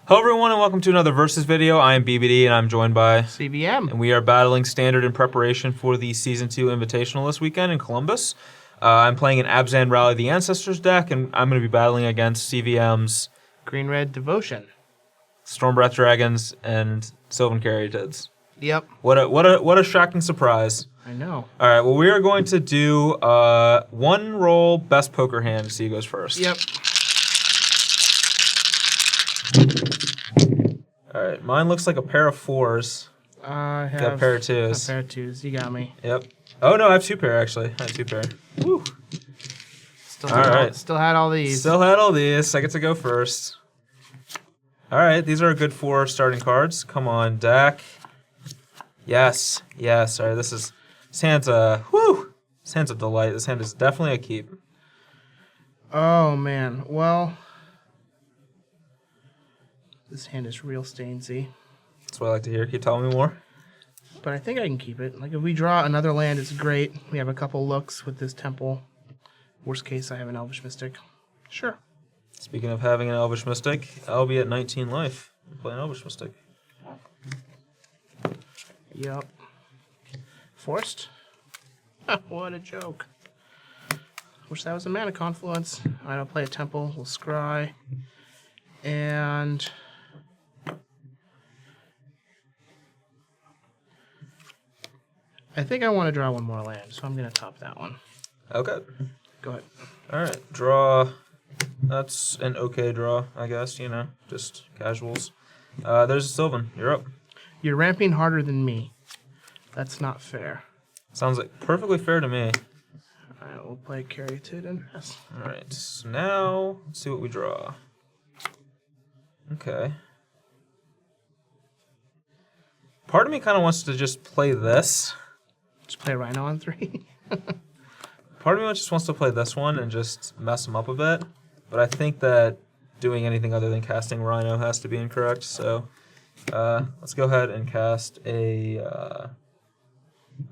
Hello everyone and welcome to another Versus video. I am BBD and I'm joined by CBM. And we are battling Standard in preparation for the Season 2 Invitational this weekend in Columbus. I'm playing an Abzan Rally the Ancestors deck and I'm going to be battling against CVM's Green-Red Devotion. Stormbreath Dragons and Sylvan Caryatids. Yep. What a shocking surprise. I know. Alright, well we are going to do one roll best poker hand to see who goes first. Yep. Alright, mine looks like a pair of fours. I have got a pair of twos. a pair of twos. You got me. Yep. Oh no, I have two pair actually. I have two pair. Woo. Still had all these. Still had all these. I get to go first. Alright, these are a good four starting cards. Come on, deck. Yes. Yes. Alright, this hand's a delight. This hand is definitely a keep. Oh man. Well, this hand is real stainsy. That's what I like to hear. Keep telling me more. But I think I can keep it. Like, if we draw another land, it's great. We have a couple looks with this temple. Worst case, I have an Elvish Mystic. Sure. Speaking of having an Elvish Mystic, I'll be at 19 life. I'm playing Elvish Mystic. Yep. Forced? What a joke. Wish that was a mana confluence. Alright, I'll play a temple. We'll scry. And I think I want to draw one more land, so I'm going to top that one. Okay. Go ahead. Alright, draw. That's an okay draw, I guess, you know, just casuals. There's a Sylvan. You're up. You're ramping harder than me. That's not fair. Sounds like perfectly fair to me. Alright, we'll play Caryatid and pass. Alright, so now let's see what we draw. Okay. Part of me kind of wants to just play this. Just play Rhino on 3. Part of me just wants to play this one and just mess them up a bit. But I think that doing anything other than casting Rhino has to be incorrect. So let's go ahead and cast a...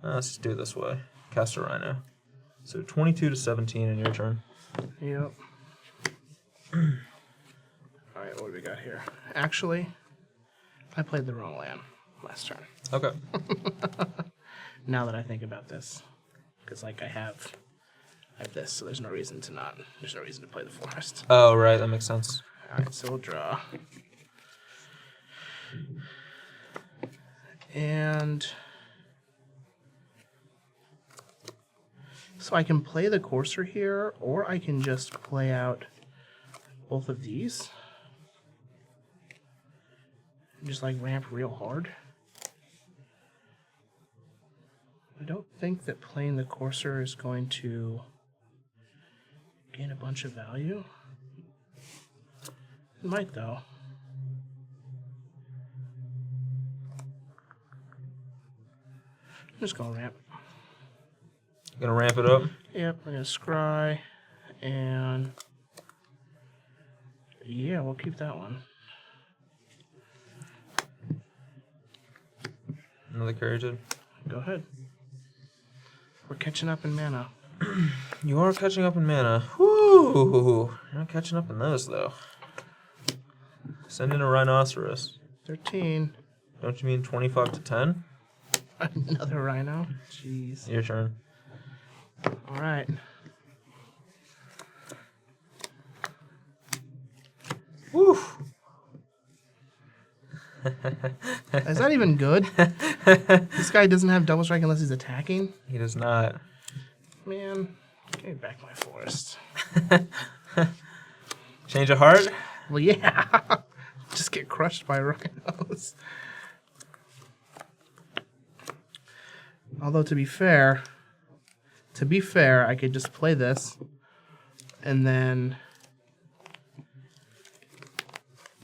let's just do it this way. Cast a Rhino. So 22 to 17 in your turn. Yep. Alright, what do we got here? Actually, I played the wrong land last turn. Okay. Now that I think about this. Because, like, I have this, so there's no reason to play the forest. Oh, right, that makes sense. Alright, so we'll draw. And so I can play the Courser here, or I can just play out both of these. And just, like, ramp real hard. I don't think that playing the Courser is going to gain a bunch of value. It might, though. I'm just going to ramp. Gonna ramp it up? Yep, I'm going to scry, and yeah, we'll keep that one. Another Caryatid. Go ahead. We're catching up in mana. You are catching up in mana. Woo! You're not catching up in those, though. Send in a Rhinoceros. 13. Don't you mean 25 to 10? Another Rhino? Jeez. Your turn. Alright. Woo! Is that even good? This guy doesn't have double strike unless he's attacking? He does not. Man, give me back my forest. Change of heart? Well, yeah. Just get crushed by rhinos. Although, to be fair, I could just play this, and then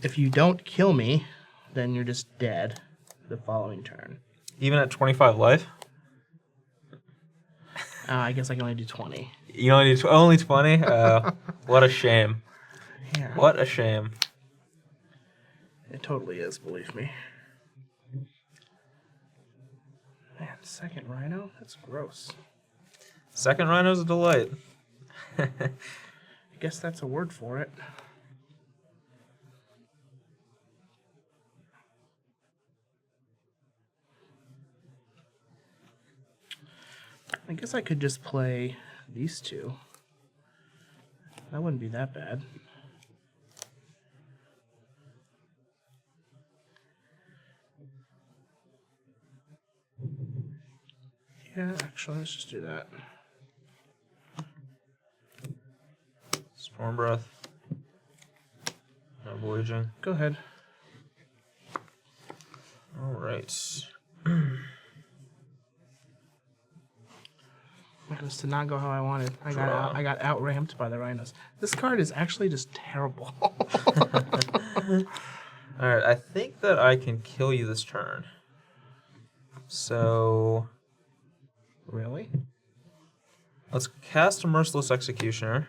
if you don't kill me, then you're just dead the following turn. Even at 25 life? I guess I can only do 20. You only do only 20? What a shame. Yeah. What a shame. It totally is, believe me. Man, second Rhino? That's gross. Second Rhino's a delight. guess that's a word for it. I guess I could just play these two. That wouldn't be that bad. Yeah, actually, let's just do that. Storm Breath. No voyaging. Go ahead. All right. This did not go how I wanted. I Draw. got outramped by the rhinos. This card is actually just terrible. Alright, I think that I can kill you this turn. So Really? let's cast a Merciless Executioner.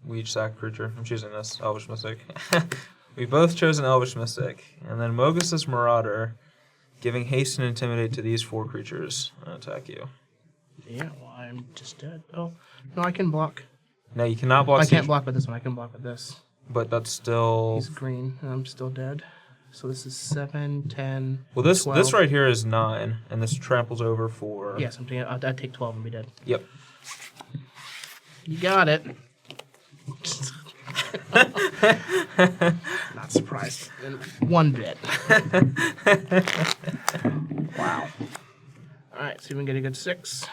We each sack a creature. I'm choosing this, Elvish Mystic. We both chose an Elvish Mystic. And then Mogus's Marauder, giving haste and intimidate to these 4 creatures and attack you. Yeah, well, I'm just dead. Oh, no, I can block. No, you cannot block I siege, can't block with this one. I can block with this. but that's still... He's green, and I'm still dead. So this is 7, 10, Well, this 12. this right here is 9, and this tramples over for... Yes, I'd take 12 and be dead. Yep. You got it. Not surprised in one bit. Wow. All right, so we can get a good 6.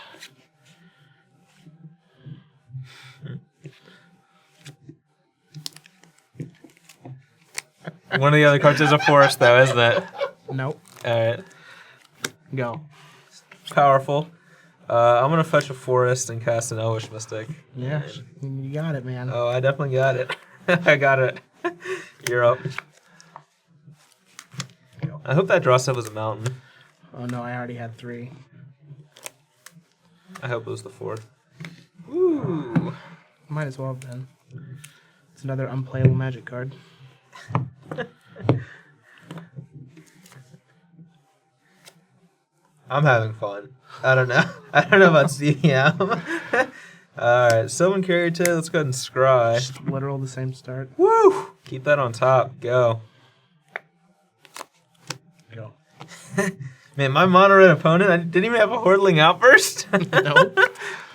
One of the other cards is a forest, though, isn't it? Nope. Alright. Go. Powerful. I'm going to fetch a forest and cast an Elvish Mystic. Yeah, you got it, man. Oh, I definitely got it. I got it. You're up. I hope that draw set was a mountain. Oh no, I already had 3. I hope it was the 4th. Ooh. Might as well have been. It's another unplayable magic card. I'm having fun. I don't know. I don't know about CDM. Alright, Sylvan Caryatid, let's go ahead and scry. Just literal the same start. Woo! Keep that on top. Go. Go. Man, my mono red opponent, I didn't even have a Hordling Outburst? Nope.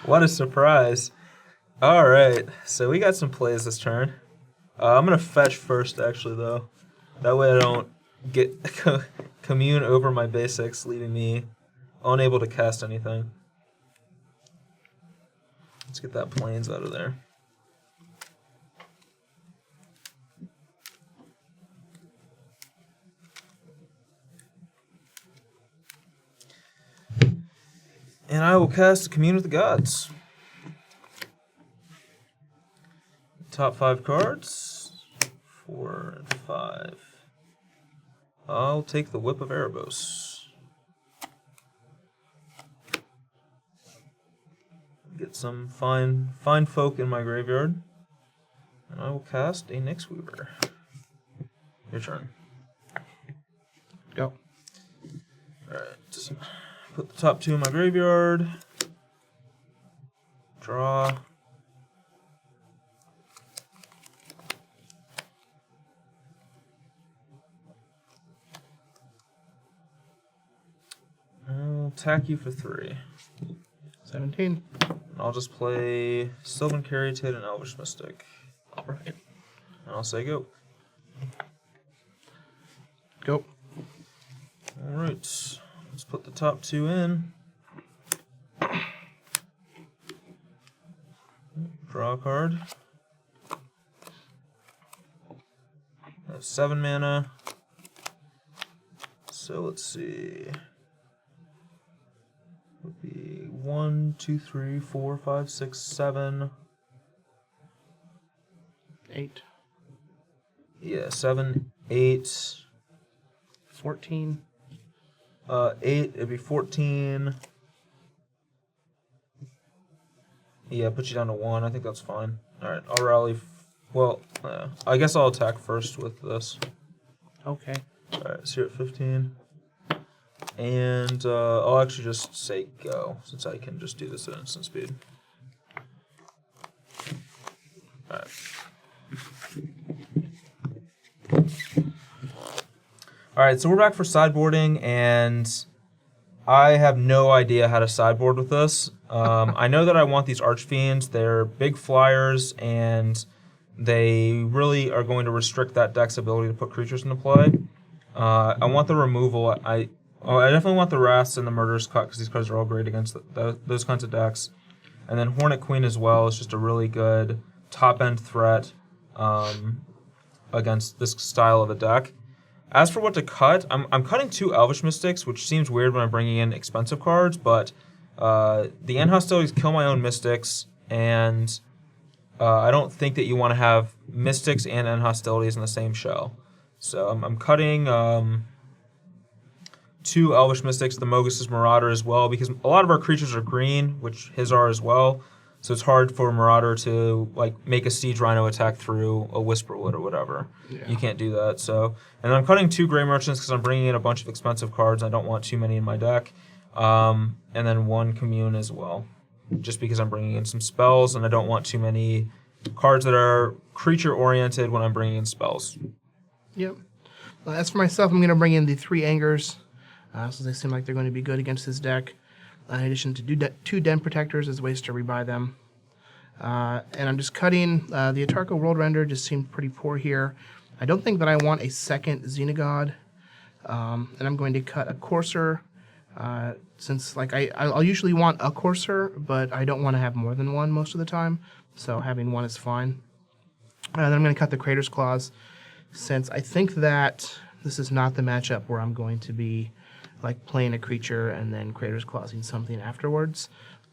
What a surprise. Alright, so we got some plays this turn. I'm going to fetch first, actually, though. That way I don't get commune over my basics, leaving me unable to cast anything. Let's get that plains out of there. And I will cast Commune with the Gods. Top 5 cards. 4 and 5. I'll take the Whip of Erebos. Get some fine folk in my graveyard. And I will cast a Nyx Weaver. Your turn. Go. Alright. Put the top 2 in my graveyard. Draw. I'll attack you for 3. 17. I'll just play Sylvan Caryatid and Elvish Mystic. Alright. And I'll say go. Go. Alright. Let's put the top 2 in. Draw a card. I have 7 mana. So let's see. Would be 1, 2, 3, 4, 5, 6, 7. 8. Yeah, 7, 8. 14. 8, it'd be 14. Yeah, put you down to 1. I think that's fine. Alright, I'll rally. Well, I guess I'll attack first with this. Okay. Alright, so you're at 15. And I'll actually just say go, since I can just do this at instant speed. Alright. All right, so we're back for sideboarding, and I have no idea how to sideboard with this. I know that I want these Archfiends. They're big flyers, and they really are going to restrict that deck's ability to put creatures into play. I want the removal. I definitely want the Wraths and the Murderous Cut because these cards are all great against those kinds of decks. And then Hornet Queen as well is just a really good top-end threat against this style of a deck. As for what to cut, I'm cutting 2 Elvish Mystics, which seems weird when I'm bringing in expensive cards, but the end hostilities kill my own Mystics, and I don't think that you want to have Mystics and end hostilities in the same shell. So I'm cutting 2 Elvish Mystics, the Mogus's Marauder as well, because a lot of our creatures are green, which his are as well. So it's hard for a Marauder to like make a Siege Rhino attack through a Whisperwood or whatever. Yeah. You can't do that. So, and I'm cutting 2 Grey Merchants because I'm bringing in a bunch of expensive cards. I don't want too many in my deck. And then 1 Commune as well, just because I'm bringing in some spells and I don't want too many cards that are creature-oriented when I'm bringing in spells. Yep. As for myself, I'm going to bring in the 3 Angers. So they seem like they're going to be good against this deck. In addition to 2 Den Protectors as ways to rebuy them. And I'm just cutting the Atarka World Render, just seemed pretty poor here. I don't think that I want a second Xenogod. And I'm going to cut a Courser, since like I'll usually want a Courser, but I don't want to have more than one most of the time. So having one is fine. Then I'm going to cut the Crater's Claws, since I think that this is not the matchup where I'm going to be like playing a creature and then Crater's Clawsing something afterwards.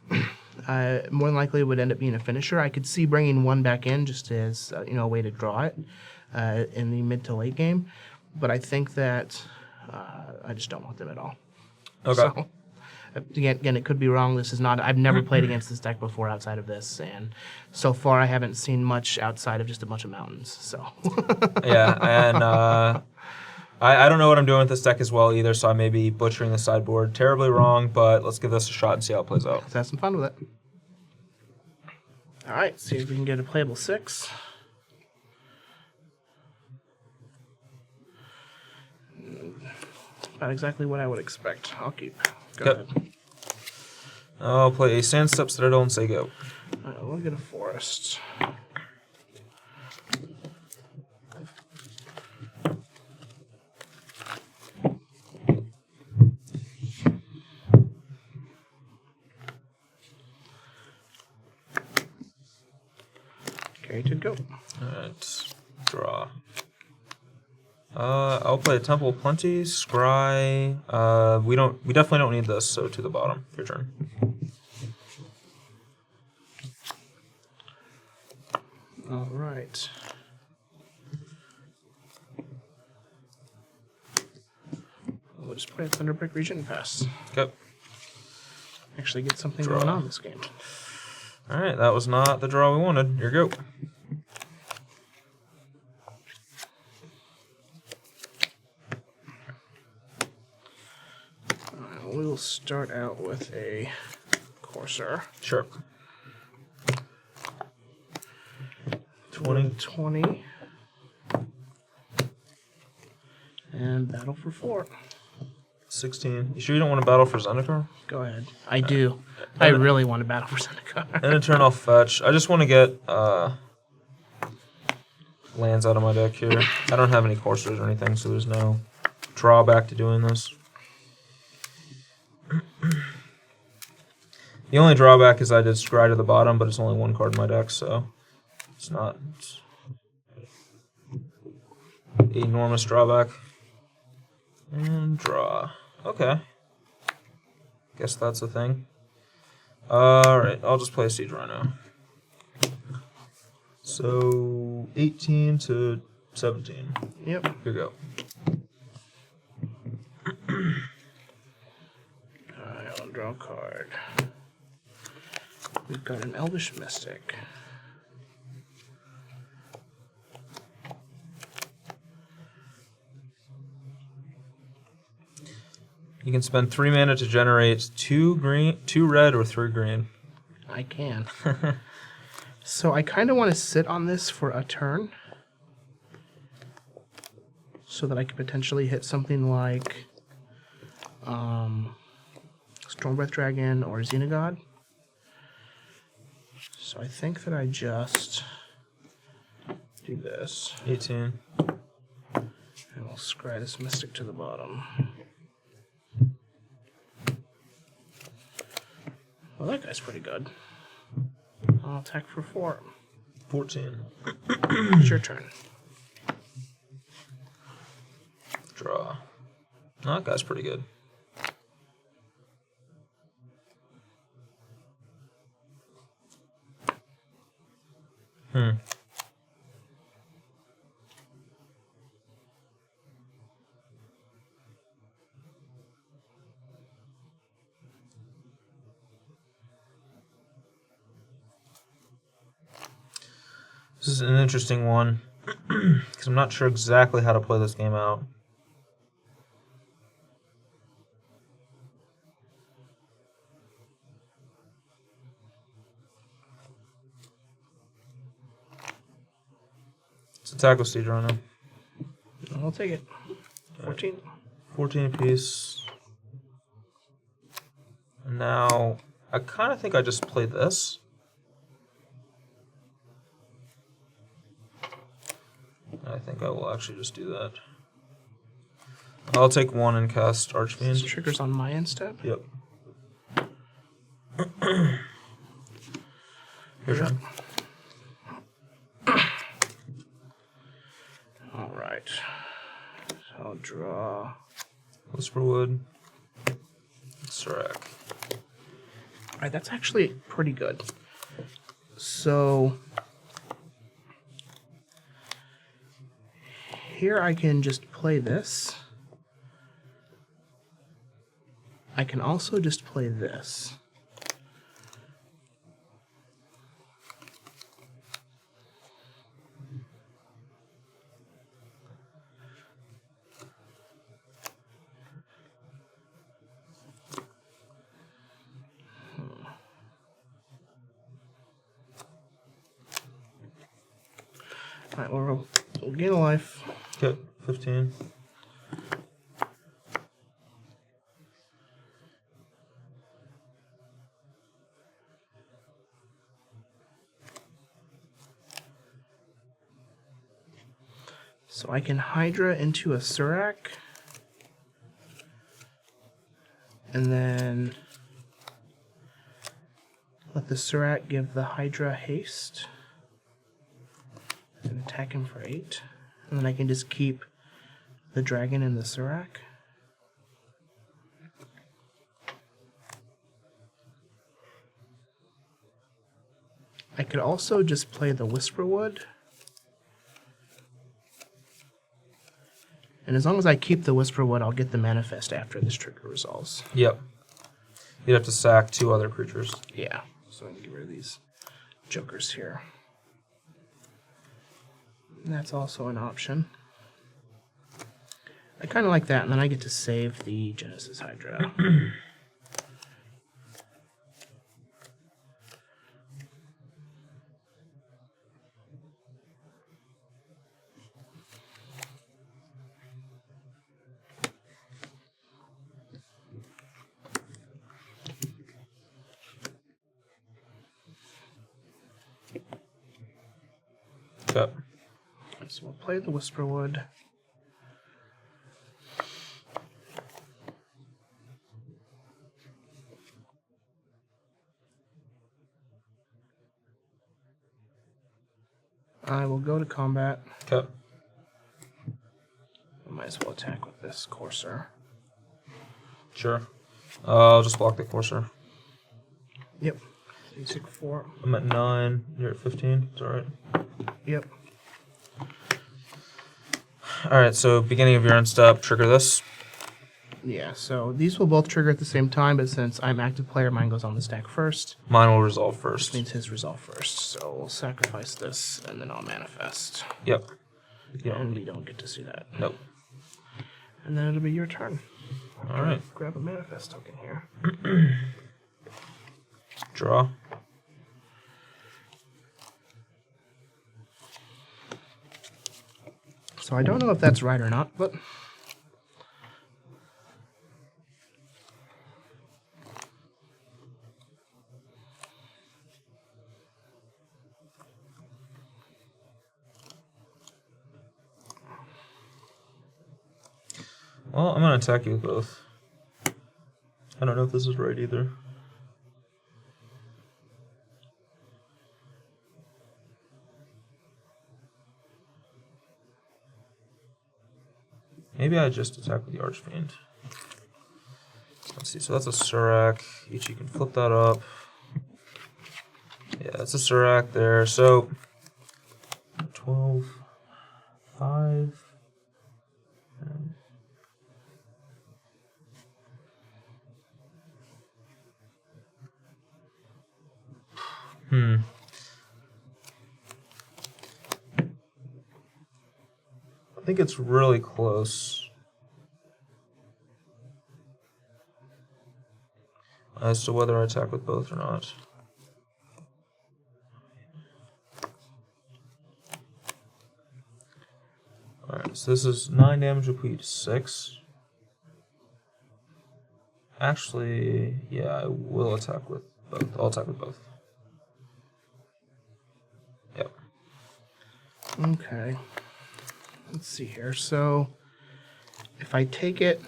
More than likely it would end up being a finisher. I could see bringing 1 back in just as a way to draw it in the mid to late game, but I think that I just don't want them at all. Okay. So, again, it could be wrong. This is not. I've never played against this deck before outside of this, and so far I haven't seen much outside of just a bunch of mountains. So. Yeah, and. I don't know what I'm doing with this deck as well either, so I may be butchering the sideboard terribly wrong, but let's give this a shot and see how it plays out. Let's have some fun with it. All right, see if we can get a playable 6. Not exactly what I would expect. I'll keep. Go ahead. I'll play a Sandstep Citadel and say go. All right, we'll get a Forest. Okay, to go. Alright, draw. I'll play a Temple of Plenty, Scry. We definitely don't need this, so to the bottom. Your turn. All right. We'll just play a Thunderbreak Regent Pass. Okay. Actually get something going on this game. Alright, that was not the draw we wanted. Your go. We'll start out with a Courser. Sure. 20. And battle for 4. 16. You sure you don't want to battle for Zendikar? Go ahead. I do. I really want to battle for Zendikar. And in turn, I'll fetch. I just want to get lands out of my deck here. I don't have any Coursers or anything, so there's no drawback to doing this. The only drawback is I did Scry to the bottom, but it's only 1 card in my deck, so it's not an enormous drawback. And draw. Okay. Guess that's a thing. Alright, I'll just play a Siege Rhino. So, 18 to 17. Yep. Here you go. Alright, I'll draw a card. We've got an Elvish Mystic. You can spend 3 mana to generate 2 green, 2 red, or 3 green. I can. So I kind of want to sit on this for a turn. so that I could potentially hit something like Stormbreath Dragon or Xenagod. So I think that I just do this. 18. And we'll scry this Mystic to the bottom. Well, that guy's pretty good. I'll attack for 4. 14. It's your turn. Draw. Oh, that guy's pretty good. This is an interesting one, because I'm not sure exactly how to play this game out. Let's attack with Siege Rhino. I'll take it. 14. 14 apiece. And now, I kind of think I just play this. I think I will actually just do that. I'll take 1 and cast This Archfiend. triggers on my end step. Yep. Your turn. Alright. So I'll draw. Whisperwood. Serac. Alright, that's actually pretty good. So here I can just play this. I can also just play this. Alright, we'll gain a life. Okay, 15. So I can Hydra into a Serac. And then let the Serac give the Hydra haste. And attack him for 8. And then I can just keep the dragon in the Serac. I could also just play the Whisperwood. And as long as I keep the Whisperwood, I'll get the Manifest after this trigger resolves. Yep. You'd have to sack 2 other creatures. Yeah, so I can get rid of these jokers here. And that's also an option. I kind of like that, and then I get to save the Genesis Hydra. Okay. So we'll play the Whisperwood. I will go to combat. Okay. I might as well attack with this Courser. Sure. I'll just block the Courser. Yep. So you took 4. I'm at 9. You're at 15. Is that right? Yep. Alright, so beginning of your end step, trigger this. Yeah, so these will both trigger at the same time, but since I'm active player, mine goes on the stack first. Mine will resolve Which first. means his resolve first. So we'll sacrifice this, and then I'll manifest. Yep. Yeah. And we don't get to see that. Nope. And then it'll be your turn. Alright. Grab a manifest token here. Draw. So I don't know if that's right or not, but... Well, I'm going to attack you with both. I don't know if this is right either. Maybe I just attack with the Archfiend. Let's see, so that's a Surak. Each you can flip that up. Yeah, that's a Surak there. So 12, 5. I think it's really close as to whether I attack with both or not. Alright, so this is 9 damage with Pete 6. Actually, yeah, I will attack with both. I'll attack with both. Yep. Okay. Let's see here. So, if I take it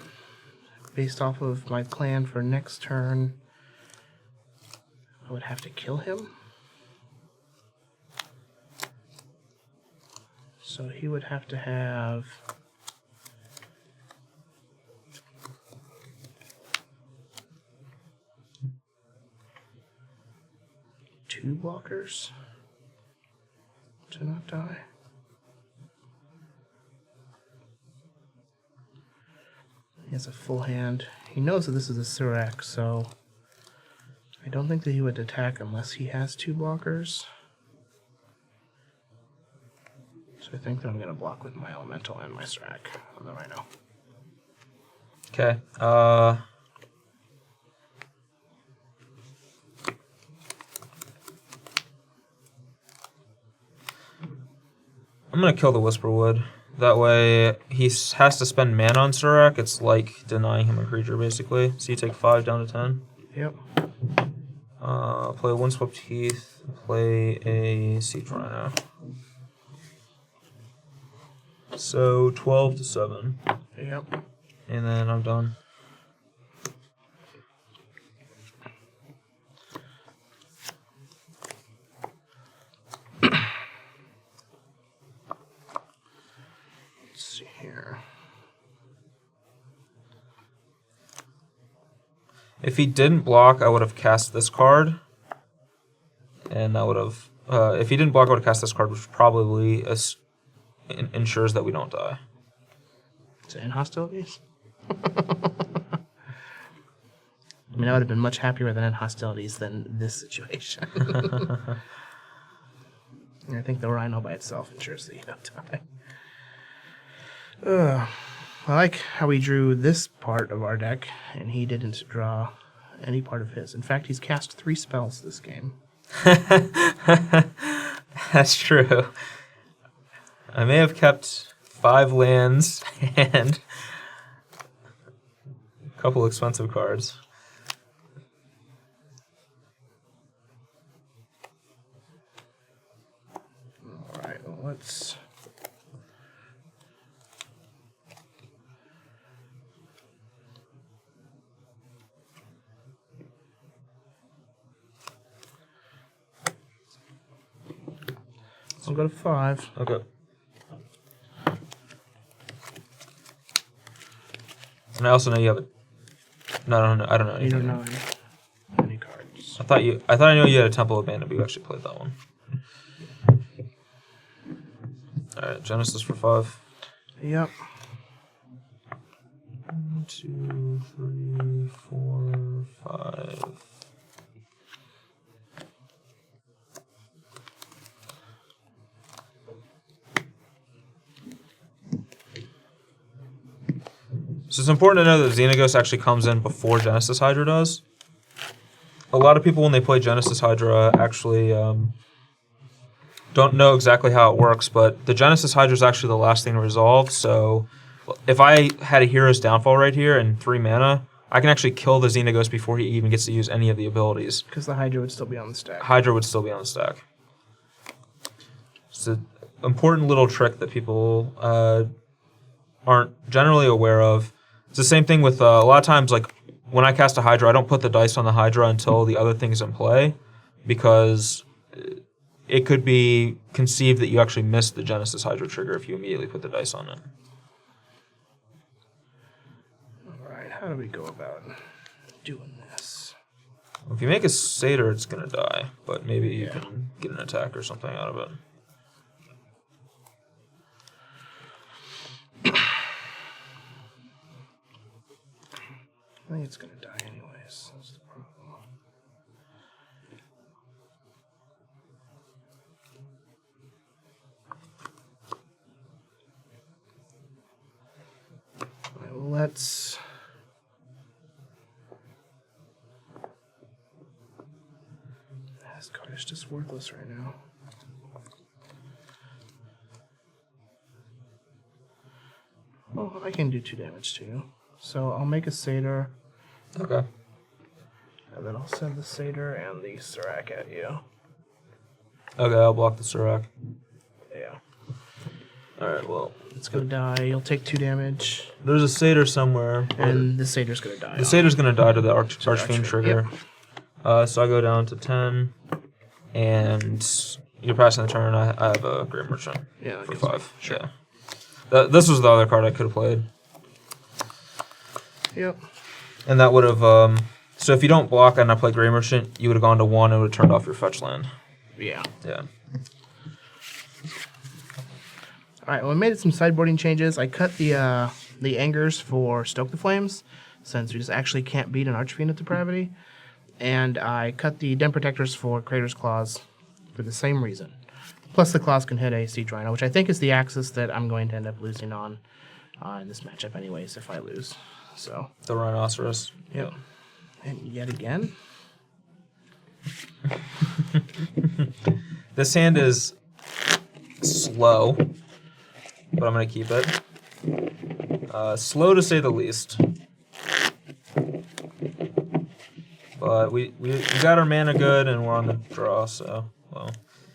based off of my plan for next turn, I would have to kill him. So he would have to have... two blockers to not die. He has a full hand. He knows that this is a Surak, so I don't think that he would attack unless he has two blockers. So I think that I'm going to block with my Elemental and my Surak on the Rhino. Okay. I'm going to kill the Whisperwood. That way, he has to spend mana on Surak. It's like denying him a creature, basically. So you take 5 down to 10. Yep. Play a Windswept Heath. Play a Siege Rhino. So 12 to 7. Yep. And then I'm done. If he didn't block, I would have cast this card. And I would have... if he didn't block, I would have cast this card, which probably ensures that we don't die. Is it in hostilities? I mean, I would have been much happier than in hostilities than this situation. I think the Rhino by itself ensures that you don't die. I like how he drew this part of our deck, and he didn't draw any part of his. In fact, he's cast 3 spells this game. That's true. I may have kept 5 lands and a couple expensive cards. Alright, well, let's... I'll go to 5. Okay. And I also know you have a... No, I don't know anything. You don't know any cards. I thought I knew you had a Temple of Abandon, but you actually played that one. Alright, Genesis for 5. Yep. 1, 2, 3, 4, 5. So it's important to know that Xenaghost actually comes in before Genesis Hydra does. A lot of people, when they play Genesis Hydra, actually don't know exactly how it works, but the Genesis Hydra is actually the last thing to resolve. So if I had a Hero's Downfall right here and 3 mana, I can actually kill the Xenaghost before he even gets to use any of the abilities. Because the Hydra would still be on the stack. Hydra would still be on the stack. It's an important little trick that people aren't generally aware of. It's the same thing with a lot of times, like when I cast a Hydra, I don't put the dice on the Hydra until the other thing's in play, because it could be conceived that you actually missed the Genesis Hydra trigger if you immediately put the dice on it. Alright, how do we go about doing this? If you make a Satyr, it's going to die, but maybe you can get an attack or something out of it. I think it's going to die anyways. That's the problem. Alright, well, let's... This card is just worthless right now. Oh, I can do 2 damage to you. So I'll make a Satyr. Okay. And then I'll send the Satyr and the Serac at you. Okay, I'll block the Serac. Yeah. Alright, well. It's gonna die. You'll take 2 damage. There's a Satyr somewhere. And the Satyr's gonna die. The Satyr's going to die to the Archfiend trigger. Yep. So I go down to 10. And you're passing the turn. I have a Grey Merchant Yeah, for that 5. Sure. Yeah. This was the other card I could have played. Yep. And that would have... so if you don't block and I play Grey Merchant, you would have gone to 1 and would have turned off your fetch land. Yeah. Yeah. Alright, well I made some sideboarding changes. I cut the Angers for Stoke the Flames, since we just actually can't beat an Archfiend at Depravity. And I cut the Den Protectors for Crater's Claws for the same reason. Plus the Claws can hit a Siege Rhino, which I think is the axis that I'm going to end up losing on in this matchup anyways if I lose. So The Rhinoceros. yep. And yet again. This hand is slow, but I'm going to keep it. Slow to say the least. But we got our mana good and we're on the draw, so well.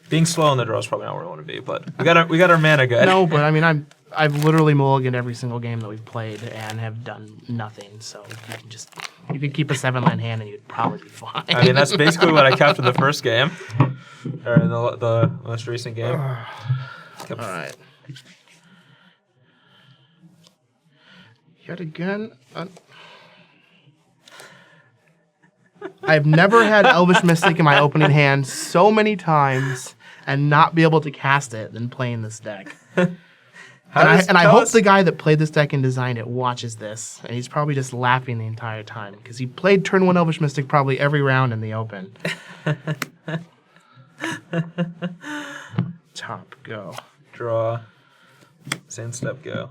Being slow on the draw is probably not where we want to be, but we got our mana good. No, but I mean I've literally mulliganed every single game that we've played and have done nothing. So you could keep a 7-line hand and you'd probably be fine. I mean, that's basically what I kept in the first game, or in the most recent game. All right. Yet again, I've never had Elvish Mystic in my opening hand so many times and not be able to cast it than playing this deck. I hope the guy that played this deck and designed it watches this, and he's probably just laughing the entire time, because he played turn 1 Elvish Mystic probably every round in the open. Top, go. Draw. Sand step, go.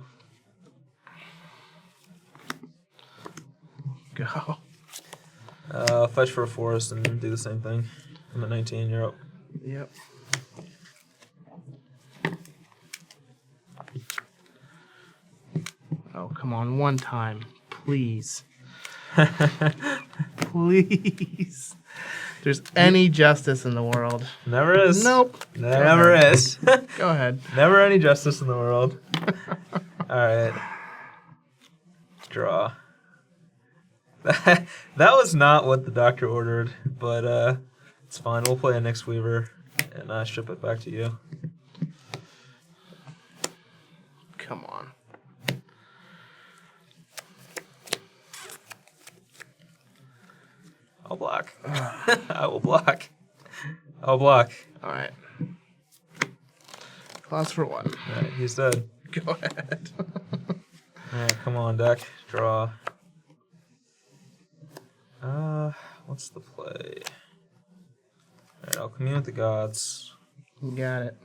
Go. Fetch for a forest and do the same thing. I'm at 19, you're up. Yep. Oh, come on, one time, please. Please. If there's any justice in the world. Never is. Nope. Never is. Go ahead. Never any justice in the world. Alright. Draw. That was not what the doctor ordered, but it's fine. We'll play a Nyx Weaver and ship it back to you. Come on. I'll block. I will block. I'll block. All right. Claws for 1. Alright, he's dead. Go ahead. Alright, come on, deck. Draw. What's the play? Alright, I'll commune with the gods. You got it.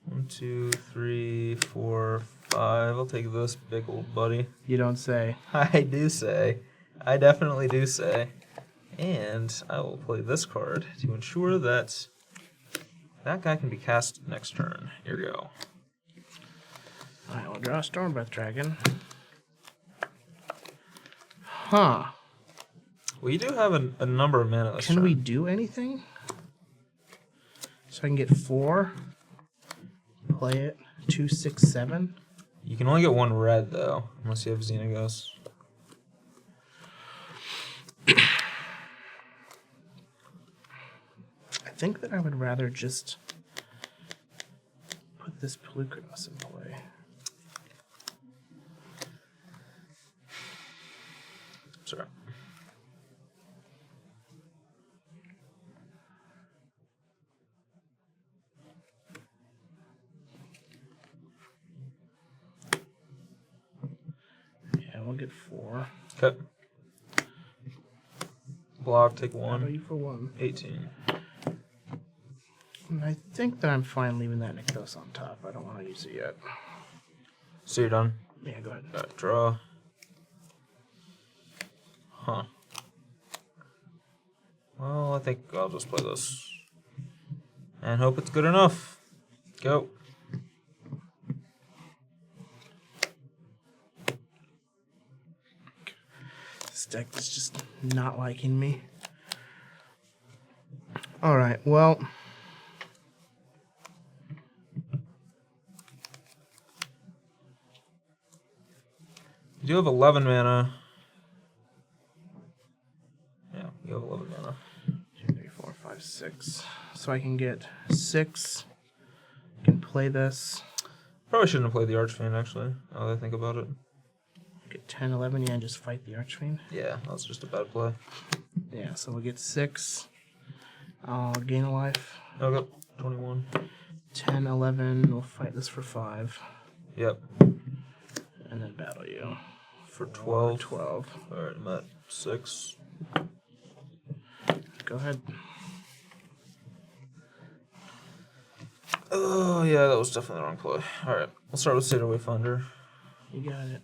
1, 2, 3, 4, 5. I'll take this big old buddy. You don't say. I do say. I definitely do say. And I will play this card to ensure that That guy can be cast next turn. Here we go. I will draw a Storm Breath Dragon. Huh. Well, you do have a number of mana this Can turn. we do anything? So I can get 4. Play it. 2, 6, 7. You can only get 1 red, though, unless you have Xenagos. I think that I would rather just put this Pelucranos in play. Sorry. Yeah, we'll get 4. Okay. Block, take How 1. about you for 1? 18. And I think that I'm fine leaving that Nykthos on top. I don't want to use it yet. So you're done? Yeah, go ahead. Draw. Huh. Well, I think I'll just play this. And hope it's good enough. Go. This deck is just not liking me. Alright, well. You do have 11 mana. Yeah, you have 11 mana. 2, 3, 4, 5, 6. So I can get 6. I can play this. Probably shouldn't have played the Archfiend, actually, now that I think about it. Get 10, 11, yeah, and just fight the Archfiend. Yeah, that's just a bad play. Yeah, so we'll get 6. I'll gain a life. Okay, 21. 10, 11, we'll fight this for 5. Yep, And then battle you. for 12. 12. Alright, I'm at 6. Go ahead. Oh, yeah, that was definitely the wrong play. Alright, we'll start with Seder Wayfinder. You got it.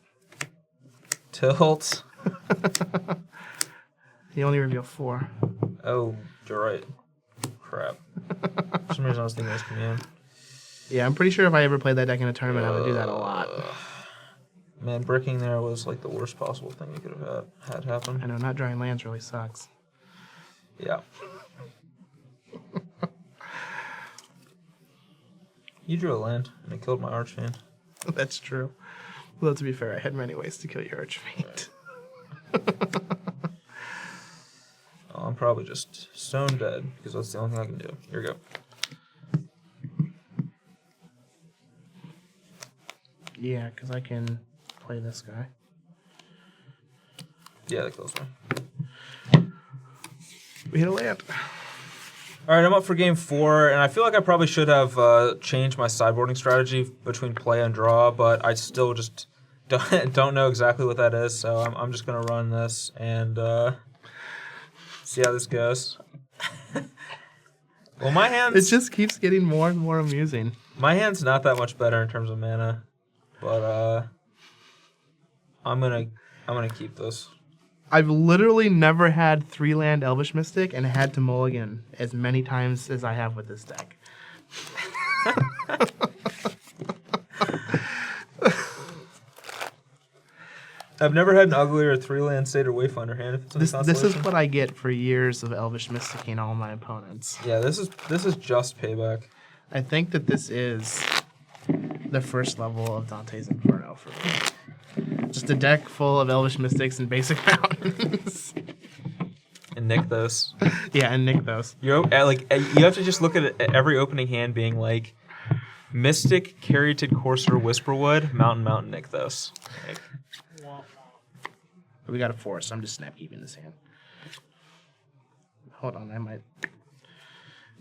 Tilt. You only reveal 4. Oh, you're right. Crap. For some reason I was thinking it was command. Yeah, I'm pretty sure if I ever played that deck in a tournament, I would do that a lot. Man, bricking there was like the worst possible thing you could have had happen. I know, not drawing lands really sucks. Yeah. You drew a land, and it killed my Archfiend. That's true. Well, to be fair, I had many ways to kill your Archfiend. Oh, I'm probably just stone dead, because that's the only thing I can do. Here we go. Yeah, because I can play this guy. Yeah, that kills me. We hit a land. Alright, I'm up for game 4, and I feel like I probably should have changed my sideboarding strategy between play and draw, but I still just don't know exactly what that is, so I'm just going to run this and see how this goes. Well, my It hand's just keeps getting more and more amusing. my hand's not that much better in terms of mana, but I'm gonna keep this. I've literally never had 3-land Elvish Mystic and had to mulligan as many times as I have with this deck. I've never had an uglier 3-land Seder Wayfinder hand. If it's in This is Constellation. what I get for years of Elvish Mysticing all my opponents. Yeah, this is just payback. I think that this is the first level of Dante's Inferno for me. Just a deck full of Elvish Mystics and basic mountains. And nick this. Yeah, and Nykthos. You have to just look at every opening hand being like Mystic, Caryatid Courser, Whisperwood, Mountain, Nykthos. Like, We got a forest. I'm just snap keeping this hand. Hold on, I might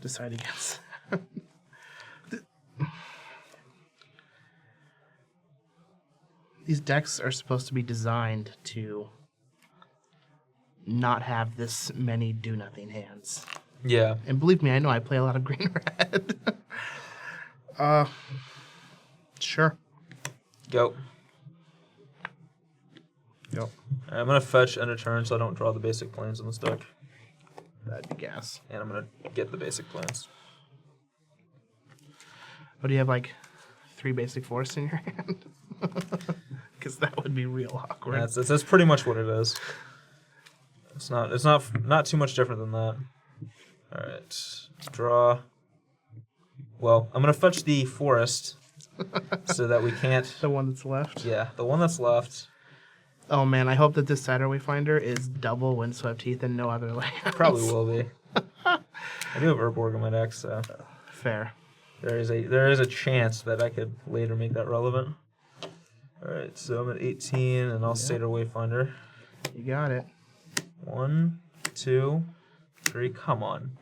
decide against. These decks are supposed to be designed to not have this many do-nothing hands. yeah. And believe me, I know I play a lot of green-red. Sure. Go. Go. I'm gonna fetch end of turn so I don't draw the basic planes in this deck. That'd be gas. And I'm gonna get the basic planes. Oh, do you have like 3 basic forests in your hand? Because that would be real awkward. Yeah, that's pretty much what it is. It's not too much different than that. All right, draw. Well, I'm gonna fetch the forest so that we can't. The one that's left. Yeah, the one that's left. Oh man, I hope that this Cider Wayfinder is double Windswept Heath and no other lands. Probably will be. I do have Urborg in my deck, so Fair. there is a chance that I could later make that relevant. All right, so I'm at 18, and I'll Cider Wayfinder. You got it. 1, 2, 3. Come on.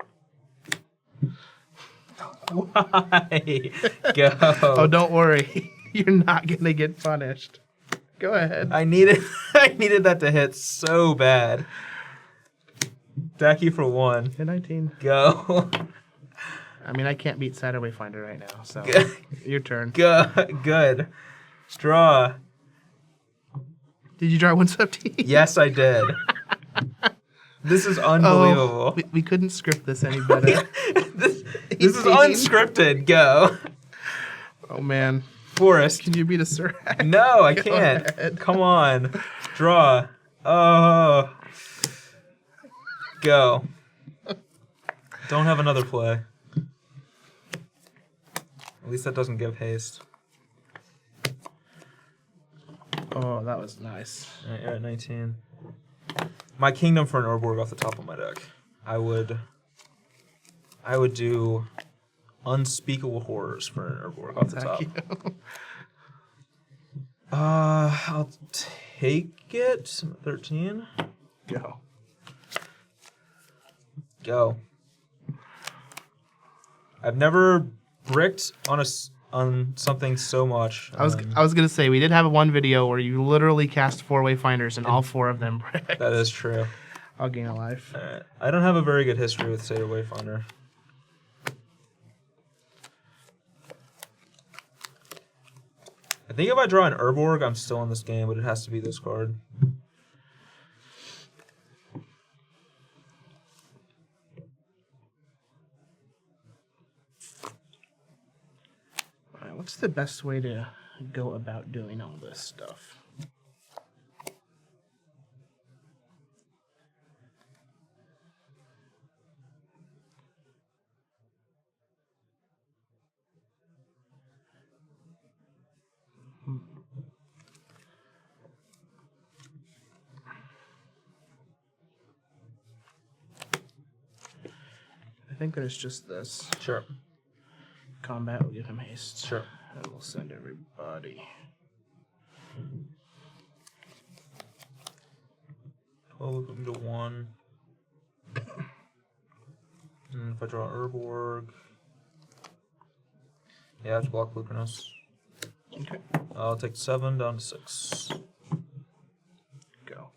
Why? Go. Oh, don't worry. You're not gonna get punished. Go ahead. I needed that to hit so bad. Dacky for 1. Hit 19. Go. I mean, I can't beat Cider Wayfinder right now, so Good. your turn. Good. Draw. Did you draw Windswept Heath? Yes, I did. This is unbelievable. Oh, we couldn't script this any better. This is unscripted. Go. Oh man. Forest. Can you beat a Surak? No, I can't. ahead. Come on. Draw. Oh. Go. Don't have another play. At least that doesn't give haste. Oh, that was nice. All right, you're at 19. My kingdom for an Urborg off the top of my deck. I would do unspeakable horrors for an Urborg off the top. Thank you. I'll take it. I'm at 13. Go. I've never bricked on something so much. I was gonna say we did have one video where you literally cast 4 Wayfinders and all 4 of them bricked. That is true. I'll gain a life. I don't have a very good history with Cider Wayfinder. I think if I draw an Urborg, I'm still in this game, but it has to be this card. All right, what's the best way to go about doing all this stuff? I think there's just this. Sure. Combat will give him haste. Sure. And we'll send everybody. 12 into 1. And if I draw Urborg. Yeah, I have to block Lucanus. Okay. I'll take 7 down to 6. Go.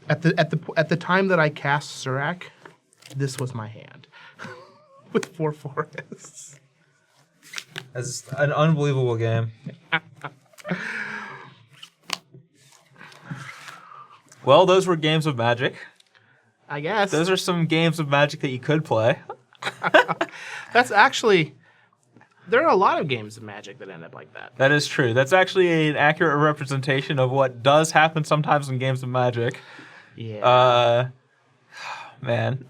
At the time that I cast Surak, this was my hand with 4 forests. It's an unbelievable game. Well, those were games of Magic. I guess. Those are some games of Magic that you could play. That's actually... There are a lot of games of Magic that end up like that. That is true. That's actually an accurate representation of what does happen sometimes in games of Magic. Yeah. Man.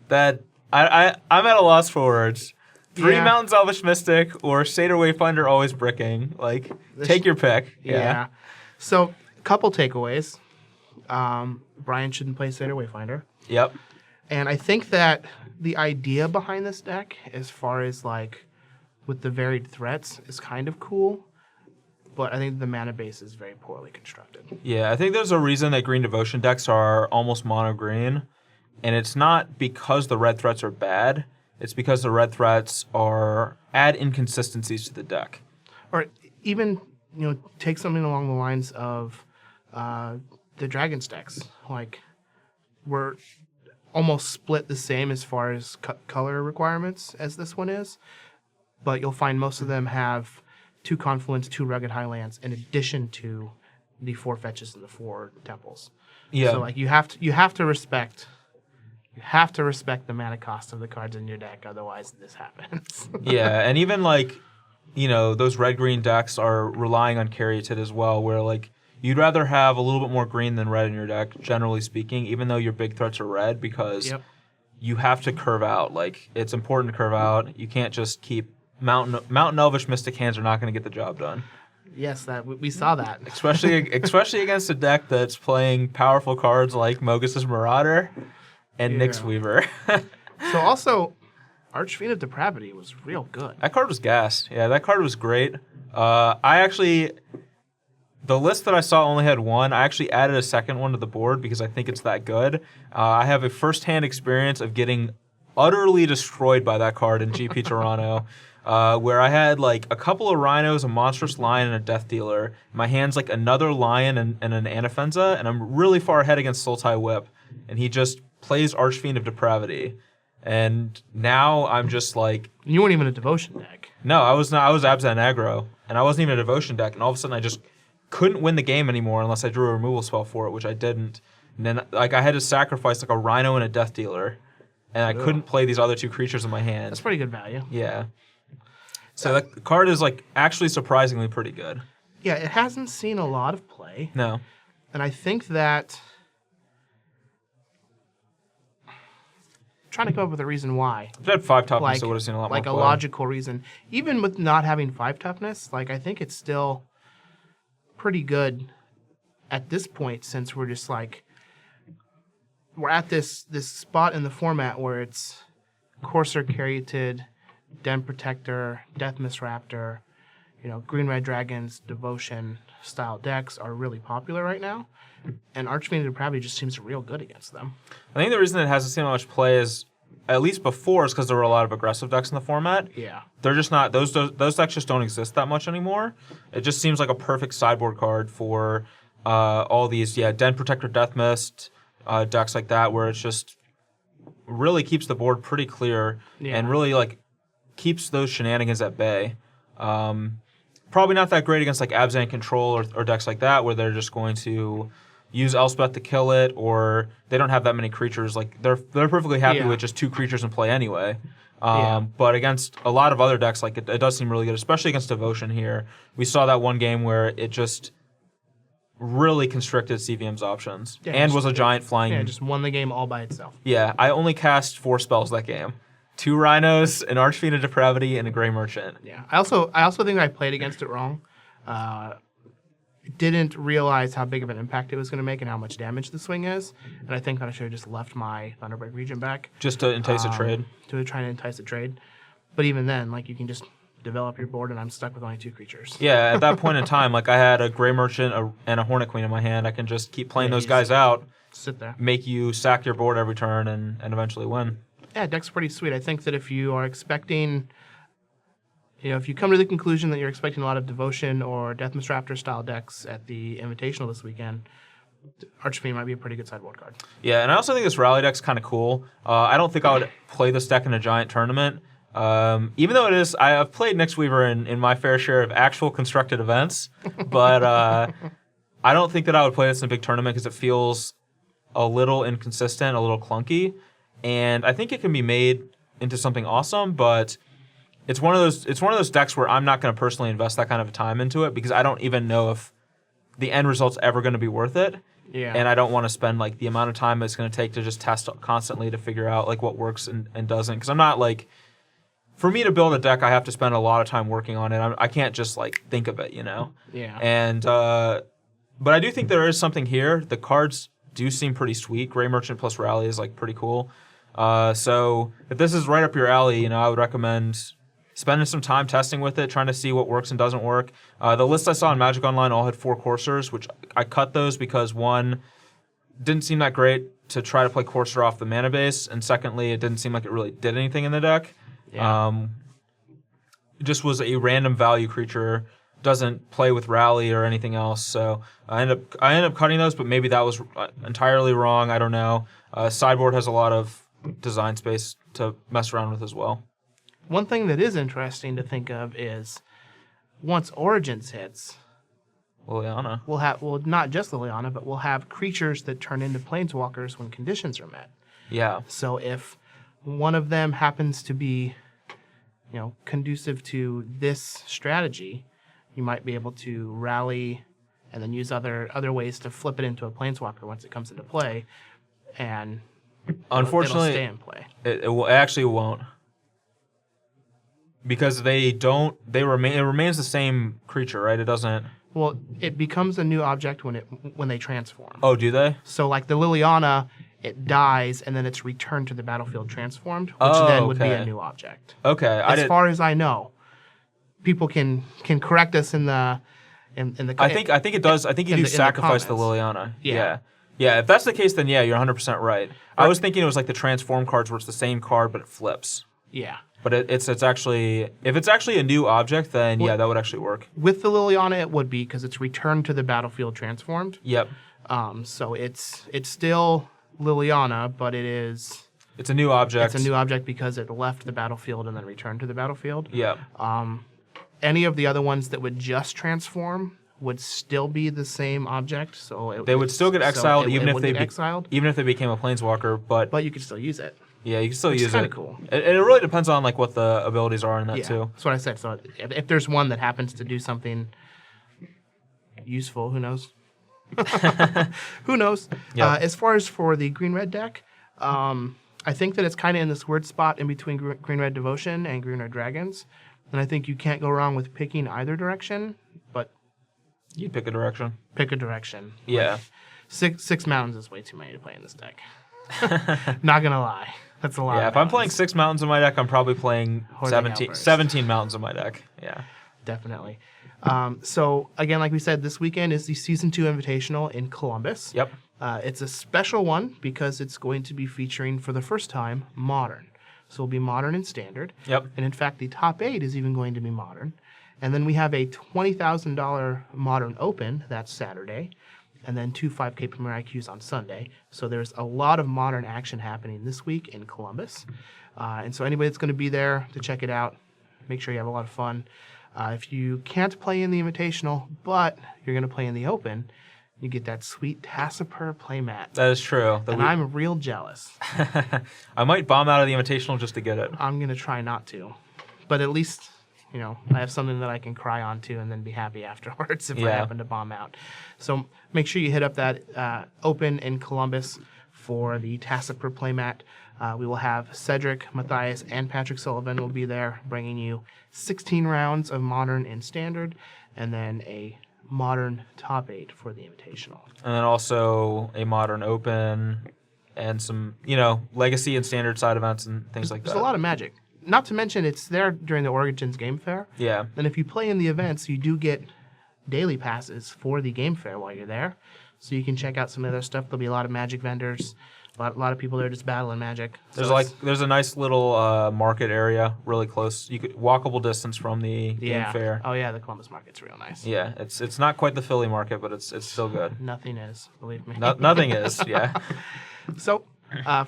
That I'm at a loss for words. 3 Yeah. Mountains Elvish Mystic or Cider Wayfinder always bricking. Like, take your pick. Yeah. So, couple takeaways. Brian shouldn't play Cider Wayfinder. Yep. And I think that the idea behind this deck, as far as like with the varied threats, is kind of cool. But I think the mana base is very poorly constructed. Yeah, I think there's a reason that green devotion decks are almost mono green. And it's not because the red threats are bad. It's because the red threats add inconsistencies to the deck. Or even, take something along the lines of the dragon stacks. Like, we're almost split the same as far as color requirements as this one is. But you'll find most of them have 2 Confluence, 2 Rugged Highlands, in addition to the 4 fetches and the 4 temples. Yeah. So like you have to respect the mana cost of the cards in your deck, otherwise this happens. Yeah, and even like, those red-green decks are relying on Caryatid as well, where like you'd rather have a little bit more green than red in your deck, generally speaking, even though your big threats are red, because you have to curve out. Like, it's important to curve out. You can't just keep Mountain Elvish Mystic hands are not going to get the job done. Yes, we saw that. especially against a deck that's playing powerful cards like Mogus's Marauder and Nyx Weaver. So also, Archfiend of Depravity was real good. That card was gassed. Yeah, that card was great. The list that I saw only had one. I actually added a second one to the board because I think it's that good. I have a first-hand experience of getting utterly destroyed by that card in GP Toronto, where I had like a couple of Rhinos, a Monstrous Lion, and a Death Dealer. My hand's like another Lion and an Anafenza, and I'm really far ahead against Sultai Whip, and he just plays Archfiend of Depravity. And now I'm just like... You weren't even a Devotion deck. No, I was not. I was Abzan aggro, and I wasn't even a Devotion deck, and all of a sudden I just couldn't win the game anymore unless I drew a removal spell for it, which I didn't. And then like I had to sacrifice like a Rhino and a Death Dealer, and I couldn't play these other 2 creatures in my hand. That's pretty good value. Yeah. So that card is like actually surprisingly pretty good. Yeah, it hasn't seen a lot of play. No. And I think that... trying to come up with a reason why. If it had 5 toughness, it would have seen a lot more play. Like a logical reason. Even with not having 5 toughness, like I think it's still pretty good at this point, since we're just like we're at this spot in the format where it's Courser, Caryatid, Den Protector, Death Misraptor, Green Red Dragons, Devotion style decks are really popular right now, and Archfiend of Depravity just seems real good against them. I think the reason it hasn't seen much play is, at least before, is because there were a lot of aggressive decks in the format. Yeah. They're just not, those decks just don't exist that much anymore. It just seems like a perfect sideboard card for all these, Den Protector, Death Mist, decks like that, where it just really keeps the board pretty clear and really like keeps those shenanigans at bay. Probably not that great against like Abzan Control or decks like that, where they're just going to use Elspeth to kill it, or they don't have that many creatures. Like they're perfectly happy with just 2 creatures in play anyway. But against a lot of other decks, like it does seem really good, especially against Devotion here. We saw that one game where it just really constricted CVM's options and was a giant flying. Yeah, just won the game all by itself. Yeah, I only cast 4 spells that game. 2 Rhinos, an Archfiend of Depravity, and a Grey Merchant. Yeah, I also think I played against it wrong. Didn't realize how big of an impact it was going to make and how much damage the swing is. And I think that I should have just left my Thunderbreak Regent back. Just to entice a trade? To try to entice a trade. But even then, like, you can just develop your board, and I'm stuck with only 2 creatures. Yeah, at that point in time, like, I had a Grey Merchant and a Hornet Queen in my hand. I can just keep playing those guys out. Sit there. Make you sack your board every turn and eventually win. Yeah, deck's pretty sweet. I think that if you are expecting... if you come to the conclusion that you're expecting a lot of Devotion or Death Misraptor style decks at the Invitational this weekend, Archfiend might be a pretty good sideboard card. Yeah, and I also think this Rally deck's kind of cool. I don't think I would play this deck in a giant tournament. Even though it is, I've played Nyx Weaver in my fair share of actual constructed events, but I don't think that I would play this in a big tournament because it feels a little inconsistent, a little clunky, and I think it can be made into something awesome, but... It's one of those decks where I'm not going to personally invest that kind of time into it because I don't even know if the end result's ever going to be worth it. Yeah. And I don't want to spend like the amount of time it's going to take to just test constantly to figure out like what works and doesn't. Because I'm not like, for me to build a deck, I have to spend a lot of time working on it. I can't just like think of it, Yeah. And but I do think there is something here. The cards do seem pretty sweet. Grey Merchant plus Rally is like pretty cool. So if this is right up your alley, I would recommend spending some time testing with it, trying to see what works and doesn't work. The list I saw in Magic Online all had 4 Coursers, which I cut those because one, didn't seem that great to try to play Courser off the mana base, and secondly, it didn't seem like it really did anything in the deck. Yeah. It just was a random value creature, doesn't play with Rally or anything else, so I ended up cutting those, but maybe that was entirely wrong, I don't know. Sideboard has a lot of design space to mess around with as well. One thing that is interesting to think of is once Origins hits, Liliana. we'll have, well, not just Liliana, but we'll have creatures that turn into planeswalkers when conditions are met. Yeah. So if one of them happens to be, conducive to this strategy, you might be able to rally and then use other ways to flip it into a planeswalker once it comes into play, and Unfortunately, it'll stay in play. It actually won't. Because it remains the same creature, right? It doesn't... Well, it becomes a new object when they transform. Oh, do they? So like the Liliana, it dies and then it's returned to the battlefield transformed, which then would be a new object. Okay. As far as I know, people can correct us in the I think it does. I think you do sacrifice the Liliana. Yeah. Yeah, if that's the case, then yeah, you're 100% right. I was thinking it was like the transform cards where it's the same card but it flips. Yeah. But it's actually, if it's actually a new object, then yeah, that would actually work. With the Liliana, it would be because it's returned to the battlefield transformed. Yep. So it's still Liliana, but it's a new object. It's a new object because it left the battlefield and then returned to the battlefield. Yeah. Any of the other ones that would just transform would still be the same object. So they would still get exiled even if they became a planeswalker, but you could still use it. Yeah, you can still use it. It's kind of cool. And it really depends on like what the abilities are in that too. That's what I said. So if there's one that happens to do something useful, who knows? Who knows? Yep. As far as for the green-red deck, I think that it's kind of in this weird spot in between green-red devotion and green-red dragons. And I think you can't go wrong with picking either direction, but you pick a direction. Pick a direction. Yeah. Like, six mountains is way too many to play in this deck. Not gonna lie. That's a lot. Yeah, if I'm playing 6 mountains in my deck, I'm probably playing 17 mountains in my deck. Yeah. Definitely. So, again, like we said, this weekend is the Season 2 Invitational in Columbus. Yep. It's a special one because it's going to be featuring, for the first time, Modern. So it'll be Modern and Standard. Yep. And, in fact, the top 8 is even going to be Modern. And then we have a $20,000 Modern Open, that's Saturday, and then 2 5K Premier IQs on Sunday. So there's a lot of Modern action happening this week in Columbus. And so anybody that's going to be there to check it out, make sure you have a lot of fun. If you can't play in the Invitational, but you're going to play in the Open, you get that sweet Tassipur playmat. That is true. And I'm real jealous. I might bomb out of the Invitational just to get it. I'm going to try not to. But at least, I have something that I can cry onto and then be happy afterwards if I happen to bomb out. So make sure you hit up that Open in Columbus for the Tassipur playmat. We will have Cedric, Matthias, and Patrick Sullivan will be there bringing you 16 rounds of Modern and Standard, and then a Modern top 8 for the Invitational. And then also a Modern Open and some, Legacy and Standard side events and things like that. There's a lot of Magic. Not to mention, it's there during the Origins Game Fair. Yeah. And if you play in the events, you do get daily passes for the Game Fair while you're there. So you can check out some other stuff. There'll be a lot of Magic vendors. A lot of people there just battling Magic. There's a nice little market area really close. You could walkable distance from the Game Fair. Oh yeah, the Columbus market's real nice. Yeah, it's not quite the Philly market, but it's still good. Nothing is, believe me. Nothing is, yeah. So,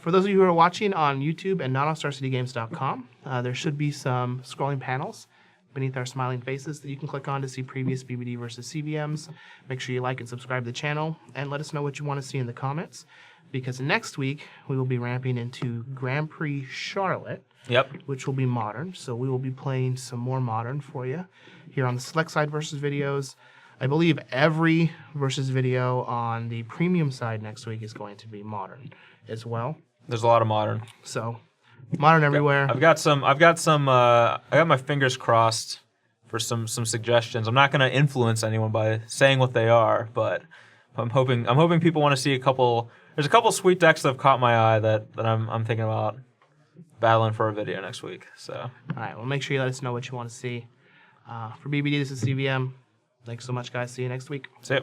for those of you who are watching on YouTube and not on StarCityGames.com, there should be some scrolling panels beneath our smiling faces that you can click on to see previous BBD versus CBMs. Make sure you like and subscribe to the channel, and let us know what you want to see in the comments. Because next week, we will be ramping into Grand Prix Charlotte, which will be Modern. So we will be playing some more Modern for you here on the Select Side versus videos. I believe every versus video on the premium side next week is going to be Modern as well. There's a lot of Modern. So, Modern everywhere. I got my fingers crossed for some suggestions. I'm not going to influence anyone by saying what they are, but I'm hoping people want to see a couple. There's a couple sweet decks that have caught my eye that I'm thinking about battling for a video next week. So. All right. Well, make sure you let us know what you want to see. For BBD, this is CVM. Thanks so much, guys. See you next week. See ya.